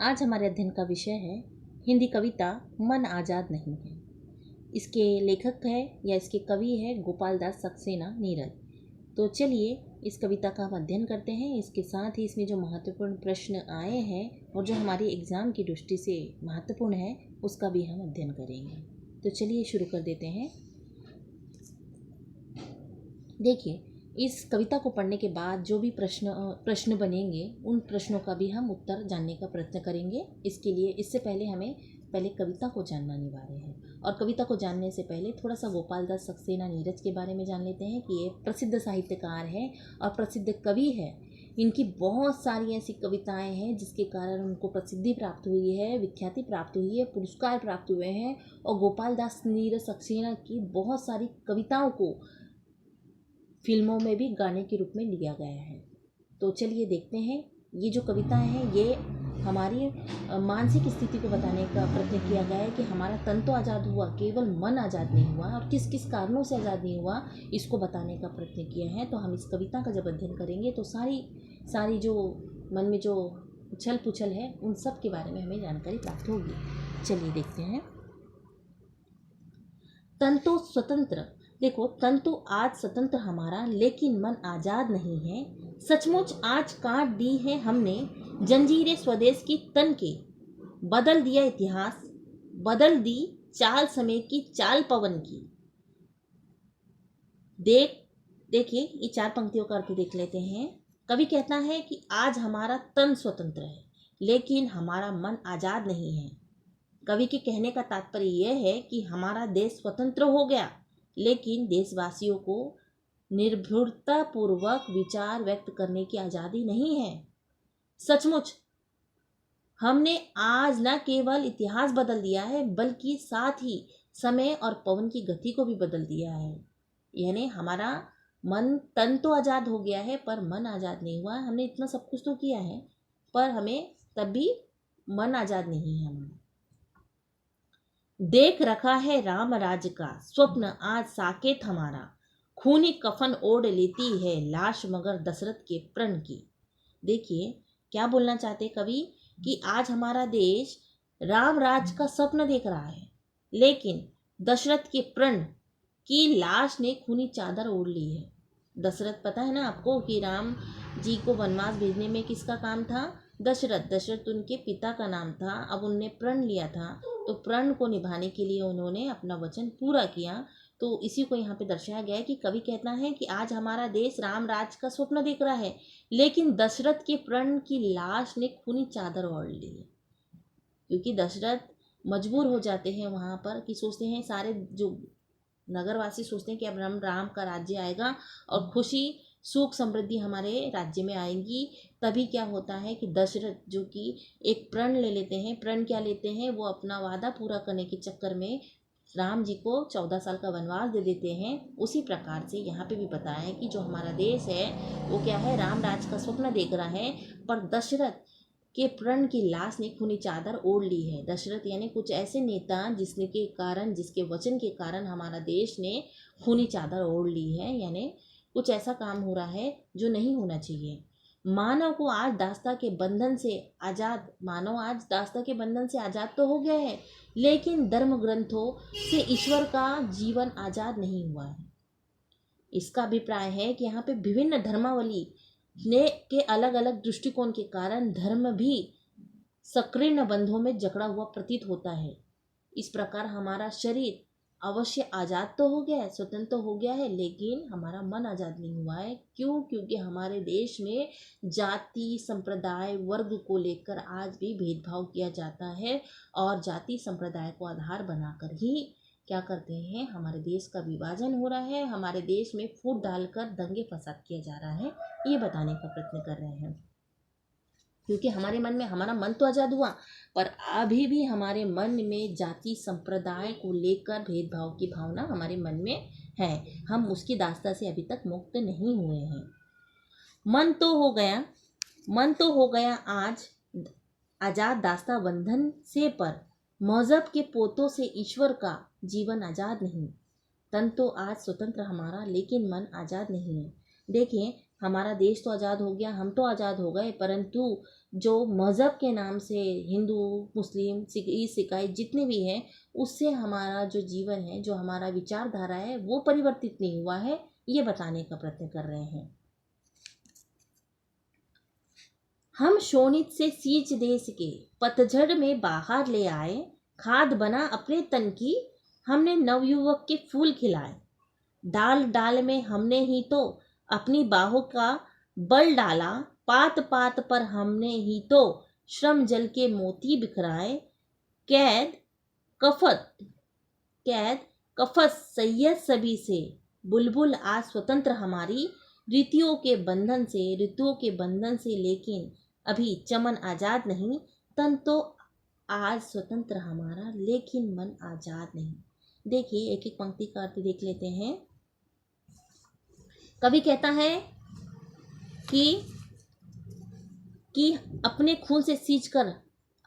आज हमारे अध्ययन का विषय है हिंदी कविता मन आज़ाद नहीं है। इसके लेखक है या इसके कवि है गोपाल दास सक्सेना नीरज। तो चलिए इस कविता का हम अध्ययन करते हैं। इसके साथ ही इसमें जो महत्वपूर्ण प्रश्न आए हैं और जो हमारी एग्ज़ाम की दृष्टि से महत्वपूर्ण है उसका भी हम अध्ययन करेंगे। तो चलिए शुरू कर देते हैं। देखिए, इस कविता को पढ़ने के बाद जो भी प्रश्न बनेंगे उन प्रश्नों का भी हम उत्तर जानने का प्रयत्न करेंगे। इसके लिए इससे पहले हमें कविता को जानना अनिवार्य है। और कविता को जानने से पहले थोड़ा सा गोपाल दास सक्सेना नीरज के बारे में जान लेते हैं कि ये प्रसिद्ध साहित्यकार हैं और प्रसिद्ध कवि है। इनकी बहुत सारी ऐसी कविताएं हैं जिसके कारण उनको प्रसिद्धि प्राप्त हुई है, विख्याति प्राप्त हुई है, पुरस्कार प्राप्त हुए हैं। और गोपाल दास नीरज सक्सेना की बहुत सारी कविताओं को फिल्मों में भी गाने के रूप में लिया गया है। तो चलिए देखते हैं। ये जो कविताएं हैं ये हमारी मानसिक स्थिति को बताने का प्रयत्न किया गया है कि हमारा तन तो आज़ाद हुआ, केवल मन आज़ाद नहीं हुआ और किस किस कारणों से आज़ाद नहीं हुआ इसको बताने का प्रयत्न किया है। तो हम इस कविता का जब अध्ययन करेंगे तो सारी जो मन में जो उछल पुछल है उन सब के बारे में हमें जानकारी प्राप्त होगी। चलिए देखते हैं। तन तो स्वतंत्र, देखो, तन तो आज स्वतंत्र हमारा लेकिन मन आज़ाद नहीं है। सचमुच आज काट दी है हमने जंजीरें स्वदेश की तन के। बदल दिया इतिहास, बदल दी चाल समय की, चाल पवन की। देखिए ये 4 पंक्तियों का अर्थ देख लेते हैं। कवि कहता है कि आज हमारा तन स्वतंत्र है लेकिन हमारा मन आज़ाद नहीं है। कवि के कहने का तात्पर्य यह है कि हमारा देश स्वतंत्र हो गया लेकिन देशवासियों को निर्भीकता पूर्वक विचार व्यक्त करने की आज़ादी नहीं है। सचमुच हमने आज न केवल इतिहास बदल दिया है बल्कि साथ ही समय और पवन की गति को भी बदल दिया है। यानी हमारा तन तो आज़ाद हो गया है पर मन आज़ाद नहीं हुआ। हमने इतना सब कुछ तो किया है पर हमें तब भी मन आज़ाद नहीं है हमारा। देख रखा है राम राज का स्वप्न आज साकेत हमारा। खूनी कफन ओढ़ लेती है लाश मगर दशरथ के प्रण की। देखिए क्या बोलना चाहते कवि कि आज हमारा देश राम राज का स्वप्न देख रहा है लेकिन दशरथ के प्रण की लाश ने खूनी चादर ओढ़ ली है। दशरथ, पता है ना आपको कि राम जी को वनवास भेजने में किसका काम था? दशरथ उनके पिता का नाम था। अब उनने प्रण लिया था तो प्रण को निभाने के लिए उन्होंने अपना वचन पूरा किया। तो इसी को यहाँ पे दर्शाया गया है कि कवि कहता है कि आज हमारा देश राम राज का स्वप्न देख रहा है लेकिन दशरथ के प्रण की लाश ने खूनी चादर ओढ़ ली है। क्योंकि दशरथ मजबूर हो जाते हैं वहाँ पर कि सोचते हैं, सारे जो नगरवासी सोचते हैं कि अब राम का राज्य आएगा और खुशी सुख समृद्धि हमारे राज्य में आएगी। तभी क्या होता है कि दशरथ जो कि एक प्रण ले लेते हैं। प्रण क्या लेते हैं? वो अपना वादा पूरा करने के चक्कर में राम जी को 14 साल का वनवास दे देते हैं। उसी प्रकार से यहाँ पे भी बताया है कि जो हमारा देश है वो क्या है, राम राज का स्वप्न देख रहा है पर दशरथ के प्रण की लाश ने खूनी चादर ओढ़ ली है। दशरथ यानी कुछ ऐसे नेता जिसके वचन के कारण हमारा देश ने खूनी चादर ओढ़ ली है। यानी कुछ ऐसा काम हो रहा है जो नहीं होना चाहिए। मानव आज दास्ता के बंधन से आज़ाद तो हो गया है लेकिन धर्म ग्रंथों से ईश्वर का जीवन आज़ाद नहीं हुआ है। इसका अभिप्राय है कि यहाँ पे विभिन्न धर्मावली के अलग अलग दृष्टिकोण के कारण धर्म भी सक्रीर्ण बंधों में जकड़ा हुआ प्रतीत होता है। इस प्रकार हमारा शरीर अवश्य आज़ाद तो हो गया है, स्वतंत्र तो हो गया है लेकिन हमारा मन आज़ाद नहीं हुआ है। क्यों? क्योंकि हमारे देश में जाति संप्रदाय वर्ग को लेकर आज भी भेदभाव किया जाता है और जाति संप्रदाय को आधार बनाकर ही क्या करते हैं, हमारे देश का विभाजन हो रहा है। हमारे देश में फूट डालकर दंगे फसाद किया जा रहा है, ये बताने का प्रयत्न कर रहे हैं। क्योंकि हमारा मन तो आज़ाद हुआ पर अभी भी हमारे मन में जाति संप्रदाय को लेकर भेदभाव की भावना हमारे मन में है। हम उसकी दास्ता से अभी तक मुक्त नहीं हुए हैं। मन तो हो गया आज आज़ाद दास्ता बंधन से, पर मजहब के पोतों से ईश्वर का जीवन आज़ाद नहीं। तन तो आज स्वतंत्र हमारा लेकिन मन आज़ाद नहीं है। देखिए हमारा देश तो आज़ाद हो गया, हम तो आज़ाद हो गए, परंतु जो मज़हब के नाम से हिंदू, मुस्लिम, सिख, ईसाई जितने भी हैं, उससे हमारा जो जीवन है, जो हमारा विचारधारा है, वो परिवर्तित नहीं हुआ है, ये बताने का प्रयत्न कर रहे हैं। हम शोणित से सींच देश के पतझड़ में बाहर ले आए, खाद बना अपने तन की, हमने नवयुवक के फूल खिलाए। डाल डाल में हमने ही तो अपनी बाहों का बल डाला, पात पात पर हमने ही तो श्रम जल के मोती बिखराए। कैद कफत कैद कफस सैयद सभी से, बुलबुल आज स्वतंत्र हमारी, ऋतुओं के बंधन से, लेकिन अभी चमन आजाद नहीं, तन तो आज स्वतंत्र हमारा, लेकिन मन आजाद नहीं। देखिए, एक एक पंक्ति का अर्थ देख लेते हैं। कवि कहता है कि अपने खून से सींचकर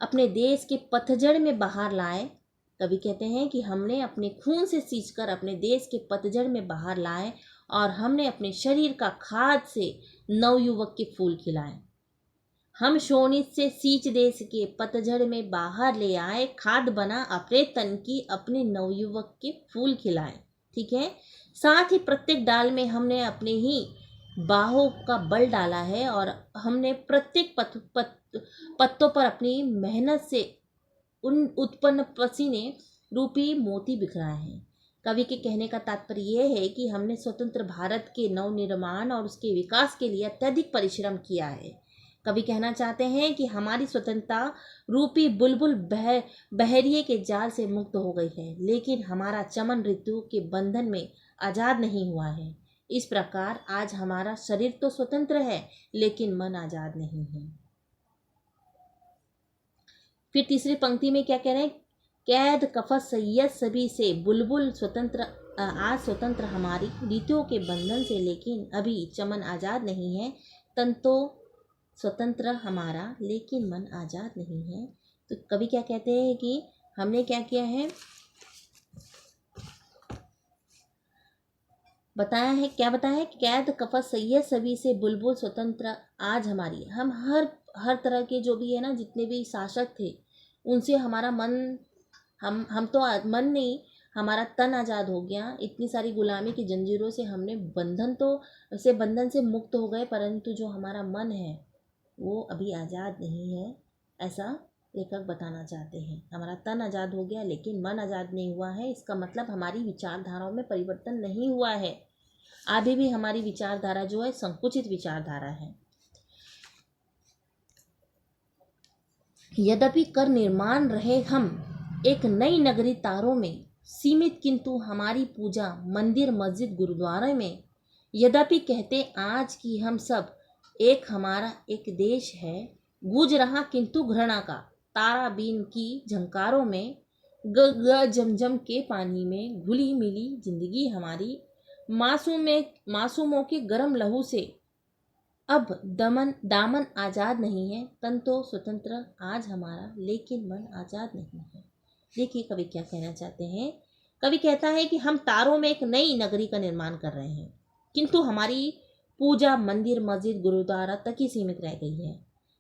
अपने देश के पतझड़ में बाहर लाए। कवि कहते हैं कि हमने अपने खून से सींचकर अपने देश के पतझड़ में बाहर लाए, और हमने अपने शरीर का खाद से नवयुवक के फूल खिलाए। हम शोणित से सींच देश के पतझड़ में बाहर ले आए, खाद बना अपने तन की, अपने नवयुवक के फूल खिलाए। ठीक है। साथ ही प्रत्येक डाल में हमने अपने ही बाहों का बल डाला है, और हमने प्रत्येक पत्तों पर अपनी मेहनत से उन उत्पन्न पसीने रूपी मोती बिखराए हैं। कवि के कहने का तात्पर्य यह है कि हमने स्वतंत्र भारत के नवनिर्माण और उसके विकास के लिए अत्यधिक परिश्रम किया है। कवि कहना चाहते हैं कि हमारी स्वतंत्रता रूपी बुलबुल बहरिए के जाल से मुक्त हो गई है, लेकिन हमारा चमन ऋतु के बंधन में आजाद नहीं हुआ है। इस प्रकार आज हमारा शरीर तो स्वतंत्र है, लेकिन मन आजाद नहीं है। फिर तीसरी पंक्ति में क्या कह रहे हैं? कैद कफत सैयद सभी से, बुलबुल आज स्वतंत्र हमारी, ऋतुओं के बंधन से, लेकिन अभी चमन आजाद नहीं है। तन तो स्वतंत्र हमारा, लेकिन मन आजाद नहीं है। तो कवि क्या कहते हैं कि हमने क्या किया है, बताया है, क्या बताया है? कैद कफत सैयद सभी से, बुलबुल स्वतंत्र आज हमारी। हम हर तरह के जो भी है ना, जितने भी शासक थे, उनसे हमारा मन, हम तो मन नहीं, हमारा तन आज़ाद हो गया। इतनी सारी गुलामी की जंजीरों से हमने बंधन से मुक्त हो गए, परंतु जो हमारा मन है वो अभी आज़ाद नहीं है, ऐसा लेखक बताना चाहते हैं। हमारा तन आज़ाद हो गया, लेकिन मन आज़ाद नहीं हुआ है। इसका मतलब हमारी विचारधाराओं में परिवर्तन नहीं हुआ है। अभी भी हमारी विचारधारा जो है संकुचित विचारधारा है। यद्यपि कर निर्माण रहे हम एक नई नगरी तारों में सीमित, किंतु हमारी पूजा मंदिर मस्जिद गुरुद्वारे में। यद्यपि कहते आज कि हम सब एक, हमारा एक देश है, गूंज रहा किंतु घृणा का, तारा बीन की झंकारों में, ग जमजम के पानी में, घुली मिली जिंदगी हमारी, मासूमों के गर्म लहू से अब दामन आज़ाद नहीं है। तन तो स्वतंत्र आज हमारा, लेकिन मन आज़ाद नहीं है। देखिए कवि क्या कहना चाहते हैं। कवि कहता है कि हम तारों में एक नई नगरी का निर्माण कर रहे हैं, किंतु हमारी पूजा मंदिर मस्जिद गुरुद्वारा तक ही सीमित रह गई है।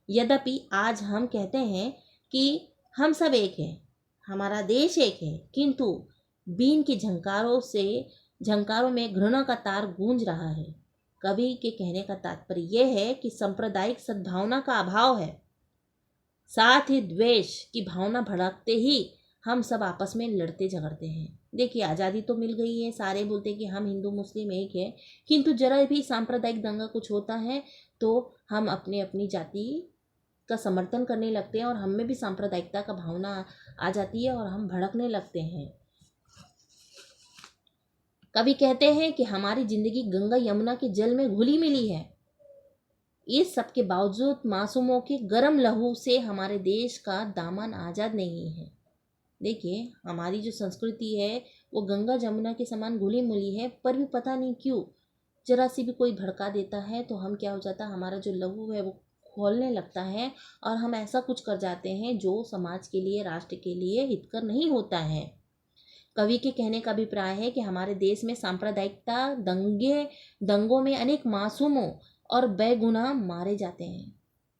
यद्यपि आज हम कहते हैं कि हम सब एक हैं, हमारा देश एक है, किंतु बीन की झंकारों में घृणा का तार गूंज रहा है। कवि के कहने का तात्पर्य यह है कि सांप्रदायिक सद्भावना का अभाव है, साथ ही द्वेष की भावना भड़कते ही हम सब आपस में लड़ते झगड़ते हैं। देखिए, आज़ादी तो मिल गई है, सारे बोलते हैं कि हम हिंदू मुस्लिम एक है, किंतु जरा भी सांप्रदायिक दंगा कुछ होता है तो हम अपनी जाति का समर्थन करने लगते हैं, और हम में भी सांप्रदायिकता का भावना आ जाती है और हम भड़कने लगते हैं। कवि कहते हैं कि हमारी जिंदगी गंगा यमुना के जल में घुली मिली है। इस सब के बावजूद मासूमों के गर्म लहू से हमारे देश का दामन आज़ाद नहीं है। देखिए, हमारी जो संस्कृति है वो गंगा जमुना के समान घुली मिली है, पर भी पता नहीं क्यों जरा सी भी कोई भड़का देता है तो हम क्या हो जाता है, हमारा जो लहू है वो खोलने लगता है, और हम ऐसा कुछ कर जाते हैं जो समाज के लिए, राष्ट्र के लिए हितकर नहीं होता है। कवि के कहने का अभिप्राय है कि हमारे देश में सांप्रदायिकता दंगों में अनेक मासूमों और बेगुनाह मारे जाते हैं।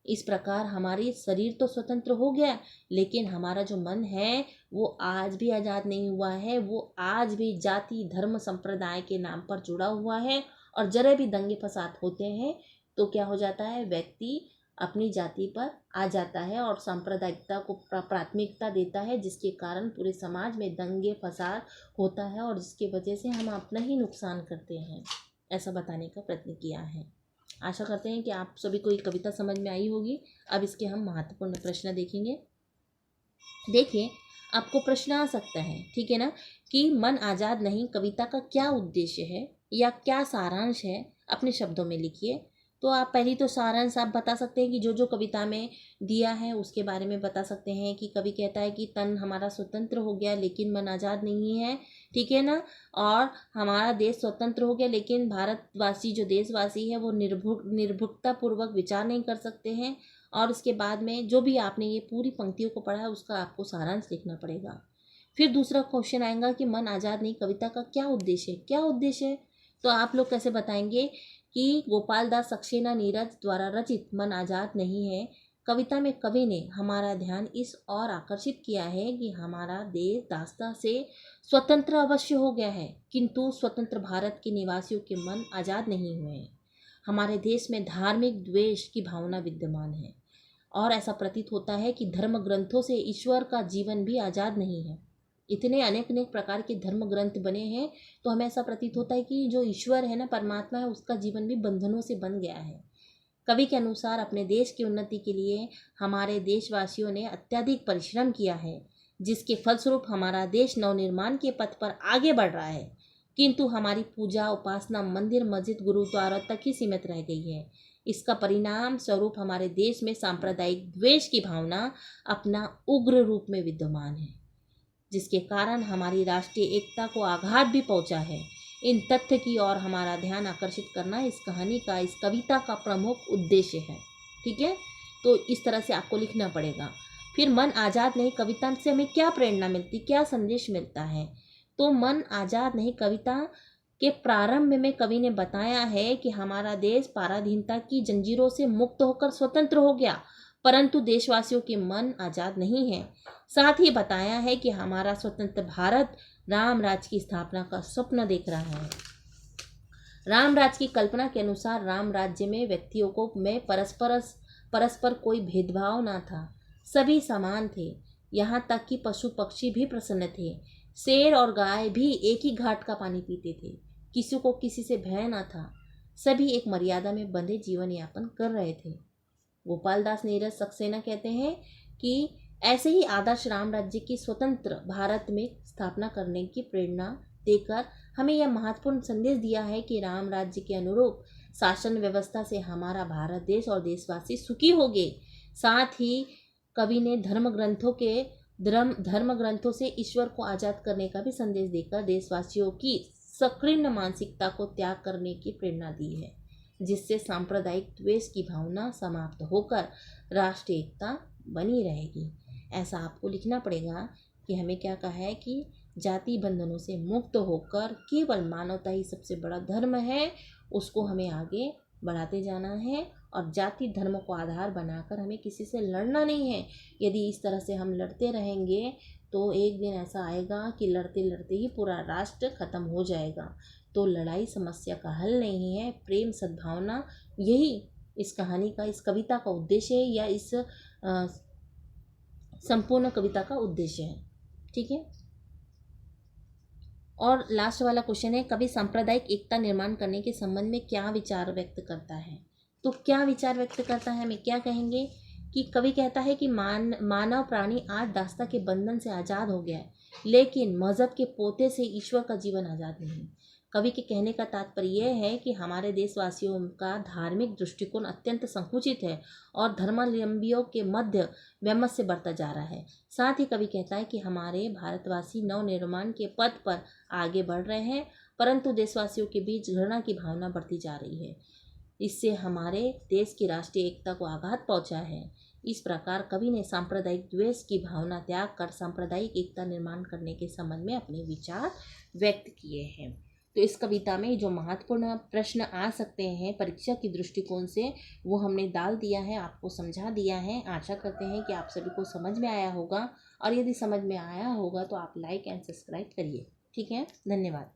इस प्रकार हमारी शरीर तो स्वतंत्र हो गया, लेकिन हमारा जो मन है वो आज भी आज़ाद नहीं हुआ है। वो आज भी जाति धर्म संप्रदाय के नाम पर जुड़ा हुआ है। और जरा भी दंगे फसाद होते हैं तो क्या हो जाता है, व्यक्ति अपनी जाति पर आ जाता है और सांप्रदायिकता को प्राथमिकता देता है, जिसके कारण पूरे समाज में दंगे फसाद होता है और जिसकी वजह से हम अपना ही नुकसान करते हैं। ऐसा बताने का प्रयत्न किया है। आशा करते हैं कि आप सभी को ये कविता समझ में आई होगी। अब इसके हम महत्वपूर्ण प्रश्न देखेंगे। देखिए, आपको प्रश्न आ सकता है, ठीक है ना, कि मन आज़ाद नहीं कविता का क्या उद्देश्य है या क्या सारांश है, अपने शब्दों में लिखिए। तो आप पहली तो सारांश आप बता सकते हैं कि जो जो कविता में दिया है उसके बारे में बता सकते हैं कि कवि कहता है कि तन हमारा स्वतंत्र हो गया लेकिन मन आज़ाद नहीं है, ठीक है ना, और हमारा देश स्वतंत्र हो गया लेकिन भारतवासी जो देशवासी है वो निर्भुकतापूर्वक विचार नहीं कर सकते हैं। और उसके बाद में जो भी आपने ये पूरी पंक्तियों को पढ़ा है उसका आपको सारांश लिखना पड़ेगा। फिर दूसरा क्वेश्चन आएगा कि मन आज़ाद नहीं कविता का क्या उद्देश्य है, क्या उद्देश्य है। तो आप लोग कैसे बताएंगे कि गोपाल दास सक्सेना नीरज द्वारा रचित मन आज़ाद नहीं है कविता में कवि ने हमारा ध्यान इस और आकर्षित किया है कि हमारा देश दासता से स्वतंत्र अवश्य हो गया है, किंतु स्वतंत्र भारत के निवासियों के मन आज़ाद नहीं हुए हैं। हमारे देश में धार्मिक द्वेष की भावना विद्यमान है और ऐसा प्रतीत होता है कि धर्म ग्रंथों से ईश्वर का जीवन भी आज़ाद नहीं है। इतने अनेक अनेक प्रकार के धर्म ग्रंथ बने हैं तो हमें ऐसा प्रतीत होता है कि जो ईश्वर है ना, परमात्मा है, उसका जीवन भी बंधनों से बन गया है। कवि के अनुसार अपने देश की उन्नति के लिए हमारे देशवासियों ने अत्यधिक परिश्रम किया है, जिसके फलस्वरूप हमारा देश नवनिर्माण के पथ पर आगे बढ़ रहा है, किंतु हमारी पूजा उपासना मंदिर मस्जिद गुरुद्वारा तक ही सीमित रह गई है। इसका परिणाम स्वरूप हमारे देश में सांप्रदायिक द्वेष की भावना अपना उग्र रूप में विद्यमान है, जिसके कारण हमारी राष्ट्रीय एकता को आघात भी पहुंचा है। इन तथ्य की ओर हमारा ध्यान आकर्षित करना इस कहानी का, इस कविता का प्रमुख उद्देश्य है, ठीक है। तो इस तरह से आपको लिखना पड़ेगा। फिर मन आज़ाद नहीं कविता से हमें क्या प्रेरणा मिलती, क्या संदेश मिलता है। तो मन आज़ाद नहीं कविता के प्रारंभ में कवि ने बताया है कि हमारा देश पराधीनता की जंजीरों से मुक्त होकर स्वतंत्र हो गया, परंतु देशवासियों के मन आज़ाद नहीं है। साथ ही बताया है कि हमारा स्वतंत्र भारत राम राज्य की स्थापना का स्वप्न देख रहा है। राम राज्य की कल्पना के अनुसार राम राज्य में व्यक्तियों को में परस्पर कोई भेदभाव ना था, सभी समान थे। यहाँ तक कि पशु पक्षी भी प्रसन्न थे। शेर और गाय भी एक ही घाट का पानी पीते थे, किसी को किसी से भय ना था। सभी एक मर्यादा में बंधे जीवन यापन कर रहे थे। गोपाल दास नीरज सक्सेना कहते हैं कि ऐसे ही आदर्श राम राज्य की स्वतंत्र भारत में स्थापना करने की प्रेरणा देकर हमें यह महत्वपूर्ण संदेश दिया है कि राम राज्य के अनुरूप शासन व्यवस्था से हमारा भारत देश और देशवासी सुखी होंगे। साथ ही कवि ने धर्म ग्रंथों से ईश्वर को आज़ाद करने का भी संदेश देकर देशवासियों की सकृण मानसिकता को त्याग करने की प्रेरणा दी है, जिससे सांप्रदायिक द्वेष की भावना समाप्त होकर राष्ट्रीय एकता बनी रहेगी। ऐसा आपको लिखना पड़ेगा कि हमें क्या कहा है कि जाति बंधनों से मुक्त होकर केवल मानवता ही सबसे बड़ा धर्म है, उसको हमें आगे बढ़ाते जाना है और जाति धर्म को आधार बनाकर हमें किसी से लड़ना नहीं है। यदि इस तरह से हम लड़ते रहेंगे तो एक दिन ऐसा आएगा कि लड़ते लड़ते ही पूरा राष्ट्र खत्म हो जाएगा। तो लड़ाई समस्या का हल नहीं है, प्रेम सद्भावना यही इस कहानी का, इस कविता का उद्देश्य है या इस संपूर्ण कविता का उद्देश्य है, ठीक है। और लास्ट वाला क्वेश्चन है, कवि सांप्रदायिक एकता निर्माण करने के संबंध में क्या विचार व्यक्त करता है। तो क्या विचार व्यक्त करता है, हमें क्या कहेंगे कि कवि कहता है कि मानव प्राणी आज दासता के बंधन से आज़ाद हो गया है, लेकिन मजहब के पोते से ईश्वर का जीवन आज़ाद नहीं। कवि के कहने का तात्पर्य यह है कि हमारे देशवासियों का धार्मिक दृष्टिकोण अत्यंत संकुचित है और धर्मावलंबियों के मध्य वैमनस्य बढ़ता जा रहा है। साथ ही कवि कहता है कि हमारे भारतवासी नवनिर्माण के पथ पर आगे बढ़ रहे हैं, परंतु देशवासियों के बीच घृणा की भावना बढ़ती जा रही है। इससे हमारे देश की राष्ट्रीय एकता को आघात पहुंचा है। इस प्रकार कवि ने सांप्रदायिक द्वेष की भावना त्याग कर सांप्रदायिक एकता निर्माण करने के संबंध में अपने विचार व्यक्त किए हैं। तो इस कविता में जो महत्वपूर्ण प्रश्न आ सकते हैं परीक्षा की दृष्टिकोण से वो हमने डाल दिया है, आपको समझा दिया है। आशा करते हैं कि आप सभी को समझ में आया होगा, और यदि समझ में आया होगा तो आप लाइक एंड सब्सक्राइब करिए। ठीक है, धन्यवाद।